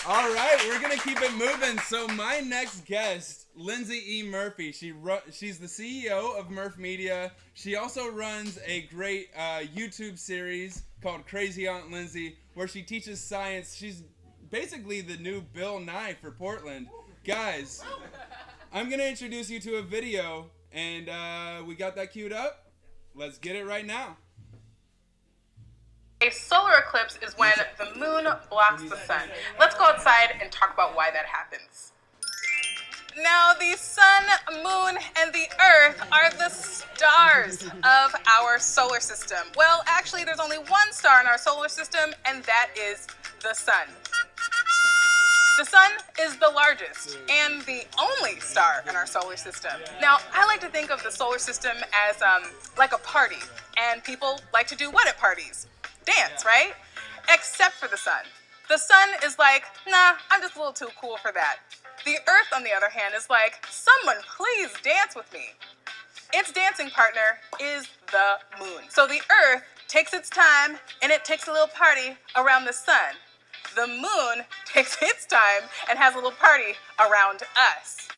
All right, we're gonna keep it moving. So my next guest, Lindsey E. Murphy, she's the CEO of Murph Media. She also runs a great YouTube series called Crazy Aunt Lindsey, where she teaches science. She's basically the new Bill Nye for Portland. Guys, I'm gonna introduce you to a video, and we got that queued up. Let's get it right now. A solar eclipse is when the moon blocks the sun. Let's go outside and talk about why that happens. Now, the sun, moon, and the earth are the stars of our solar system. Well, actually, there's only one star in our solar system, and that is the sun. The sun is the largest and the only star in our solar system. Now, I like to think of the solar system as like a party, and people like to do what at parties? Dance, right? Except for the sun. The sun is like, nah, I'm just a little too cool for that. The earth, on the other hand, is like, someone please dance with me. Its dancing partner is the moon. So the earth takes its time and it takes a little party around the sun. The moon takes its time and has a little party around us.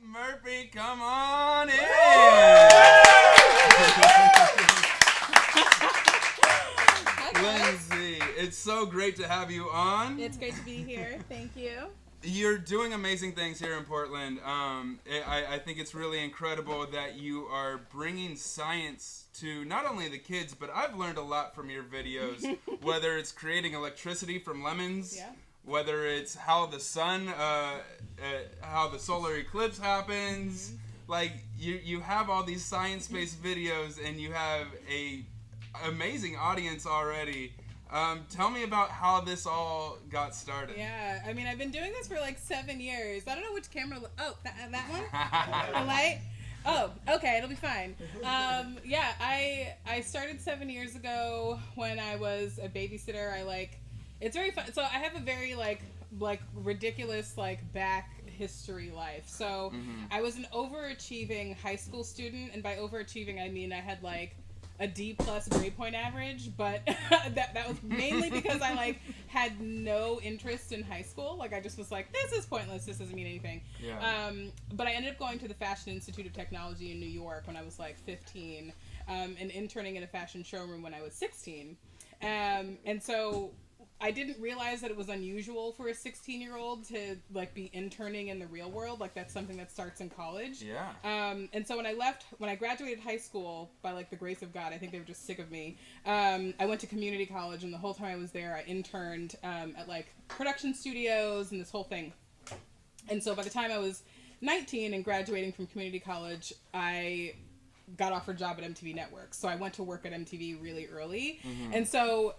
Murphy, come on in. Lindsey, it's so great to have you on. It's great to be here. Thank you. You're doing amazing things here in Portland. I think it's really incredible that you are bringing science to not only the kids, but I've learned a lot from your videos, whether it's creating electricity from lemons, whether it's how the sun, how the solar eclipse happens. Like, you have all these science-based videos, and you have a amazing audience already. Tell me about how this all got started. Yeah, I mean, I've been doing this for like 7 years. I don't know which camera. Oh, that one? The light? Oh, okay, it'll be fine. Yeah, I started 7 years ago when I was a babysitter. It's very fun. So I have a very like ridiculous back history life. So I was an overachieving high school student, and by overachieving I mean I had a D+ grade point average, but that was mainly because I had no interest in high school. I just was like, this is pointless, this doesn't mean anything. Yeah. But I ended up going to the Fashion Institute of Technology in New York when I was 15, and interning in a fashion showroom when I was 16. And so I didn't realize that it was unusual for a 16-year-old to be interning in the real world. That's something that starts in college. Yeah. And so when I graduated high school, by the grace of God, I think they were just sick of me. I went to community college, and the whole time I was there, I interned at production studios and this whole thing. And so by the time I was 19 and graduating from community college, I got offered a job at MTV Networks. So I went to work at MTV really early. And so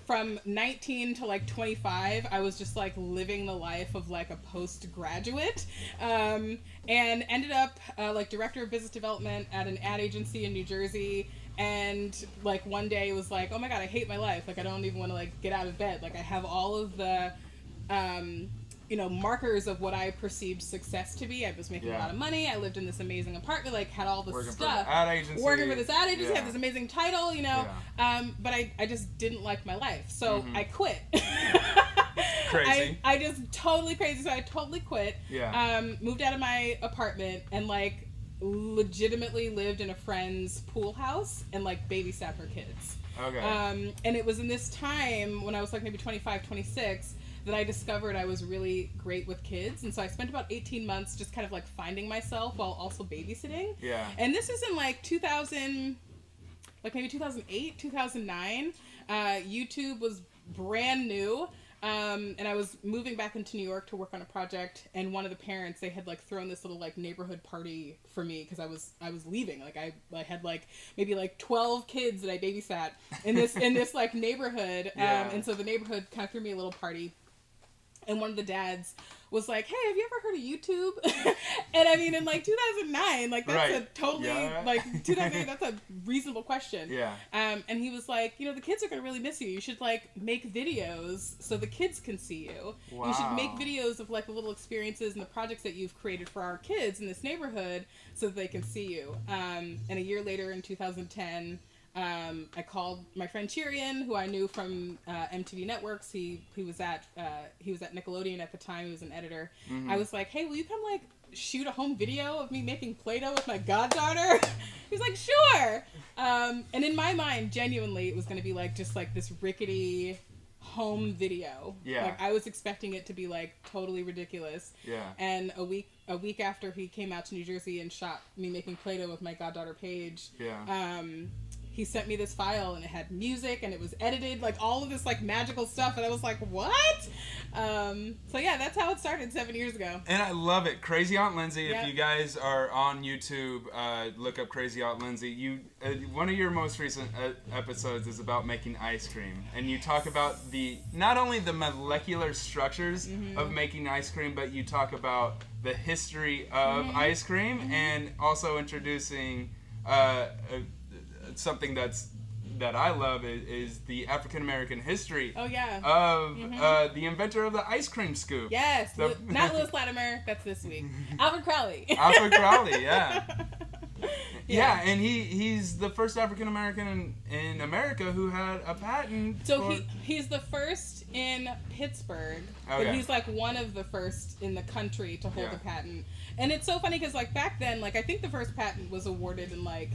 from 19 to 25, I was just living the life of a postgraduate, and ended up director of business development at an ad agency in New Jersey. And one day was oh my God, I hate my life. I don't even want to get out of bed. I have all of the markers of what I perceived success to be. I was making a lot of money. I lived in this amazing apartment, had all the working stuff. Working for this ad agency, had this amazing title, but I just didn't like my life. So I quit. Crazy. I just totally crazy. So I totally quit. Yeah. Moved out of my apartment and legitimately lived in a friend's pool house and babysat her kids. Okay. And it was in this time when I was maybe 25, 26 that I discovered I was really great with kids. And so I spent about 18 months just kind of finding myself while also babysitting. Yeah. And this is in 2000, maybe 2008, 2009. YouTube was brand new. And I was moving back into New York to work on a project, and one of the parents, they had thrown this little neighborhood party for me because I was leaving. I had maybe 12 kids that I babysat in this neighborhood. And so the neighborhood kind of threw me a little party. And one of the dads was like, hey, have you ever heard of YouTube? And I mean, in like 2009, like that's a totally like 2008, that's a reasonable question. Yeah. And he was like, you know, the kids are gonna really miss you. You should like make videos so the kids can see you. Wow. You should make videos of like the little experiences and the projects that you've created for our kids in this neighborhood so that they can see you. And a year later in 2010, I called my friend Chirian, who I knew from MTV Networks. He was at Nickelodeon at the time. He was an editor. Mm-hmm. I was like, hey, will you come like shoot a home video of me making Play-Doh with my goddaughter? He was like, sure. And in my mind, genuinely, it was going to be like just like this rickety home video. Yeah. Like I was expecting it to be like totally ridiculous. Yeah. And a week after he came out to New Jersey and shot me making Play-Doh with my goddaughter Paige. Yeah. He sent me this file and it had music and it was edited, like all of this like magical stuff, and I was like, what? So yeah, that's how it started 7 years ago. And I love it. Crazy Aunt Lindsey. Yep. If you guys are on YouTube, look up Crazy Aunt Lindsey. One of your most recent episodes is about making ice cream, and you talk about not only the molecular structures of making ice cream, but you talk about the history of ice cream, and also introducing something that I love is the African American history. Oh yeah. Of the inventor of the ice cream scoop. Yes, not Louis Latimer. That's this week. Alfred Crowley. Alfred Crowley, yeah. Yeah, and he's the first African American in America who had a patent. So he's the first in Pittsburgh, but he's like one of the first in the country to hold a patent. And it's so funny because like back then, like I think the first patent was awarded in like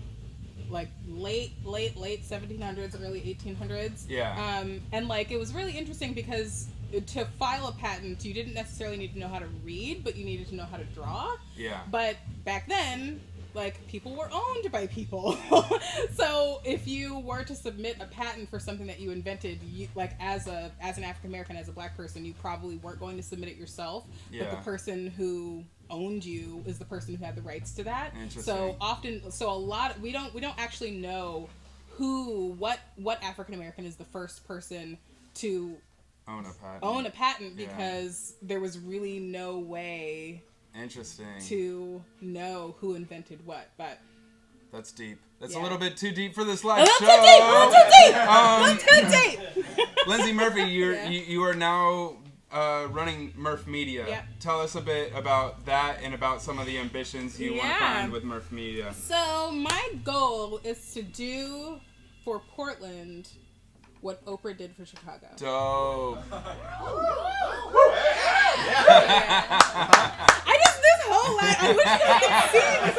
late 1700s, early 1800s. Yeah. And like it was really interesting because to file a patent, you didn't necessarily need to know how to read, but you needed to know how to draw. Yeah. But back then, like people were owned by people. So if you were to submit a patent for something that you invented, you, like as an African American, as a black person, you probably weren't going to submit it yourself. Yeah. But the person who owned you is the person who had the rights to that. Interesting. We don't actually know what African American is the first person to own a patent because there was really no way to know who invented what. But that's deep. That's a little bit too deep for this live show. A little too deep. Lindsey Murphy, you are now running Murph Media. Yep. Tell us a bit about that and about some of the ambitions you want to find with Murph Media. So my goal is to do for Portland what Oprah did for Chicago. Dope. I wish you could see this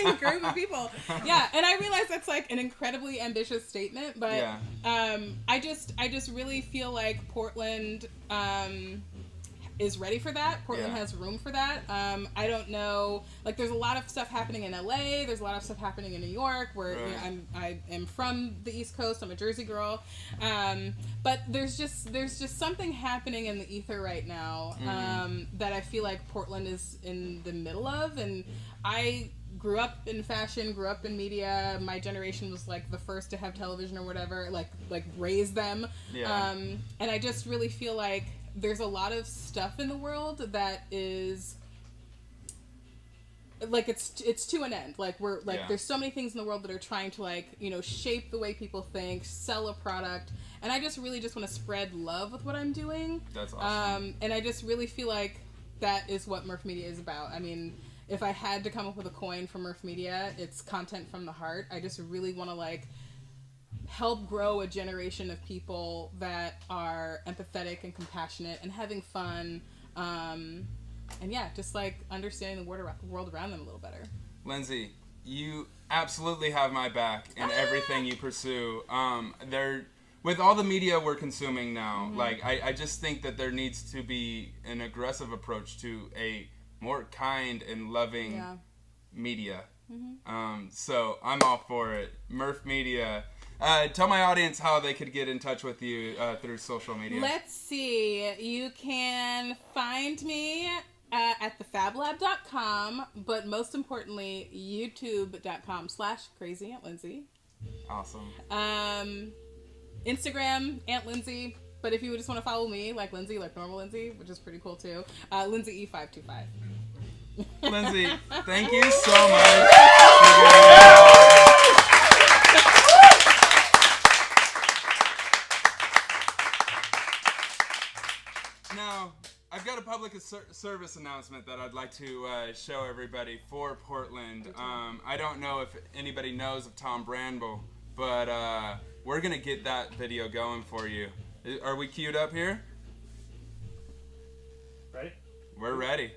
amazing group of people. Yeah, and I realize that's like an incredibly ambitious statement, but I just really feel like Portland is ready for that. Portland has room for that. I don't know, like there's a lot of stuff happening in LA, there's a lot of stuff happening in New York where you know, I am from the East Coast, I'm a Jersey girl, but there's just something happening in the ether right now that I feel like Portland is in the middle of. And I grew up in fashion, grew up in media. My generation was like the first to have television or whatever, like raise them. And I just really feel like there's a lot of stuff in the world that is like it's to an end. Like we're like there's so many things in the world that are trying to like, you know, shape the way people think, sell a product, and I just really just want to spread love with what I'm doing. That's awesome. And I just really feel like that is what Murph Media is about. I mean, if I had to come up with a coin for Murph Media, it's content from the heart. I just really want to like help grow a generation of people that are empathetic and compassionate and having fun, and just like understanding the world around them a little better. Lindsey, you absolutely have my back in everything you pursue. With all the media we're consuming now, like I just think that there needs to be an aggressive approach to a more kind and loving media. So I'm all for it. Murph Media. Tell my audience how they could get in touch with you through social media. Let's see. You can find me at thefablab.com, but most importantly, youtube.com/crazyauntlindsey. Awesome. Instagram, Aunt Lindsey. But if you just want to follow me, like Lindsey, like normal Lindsey, which is pretty cool too, Lindsey E 525. Lindsey, thank you so much. Now, I've got a public service announcement that I'd like to show everybody for Portland. I don't know if anybody knows of Tom Brandble, but we're going to get that video going for you. Are we queued up here? Ready? We're ready.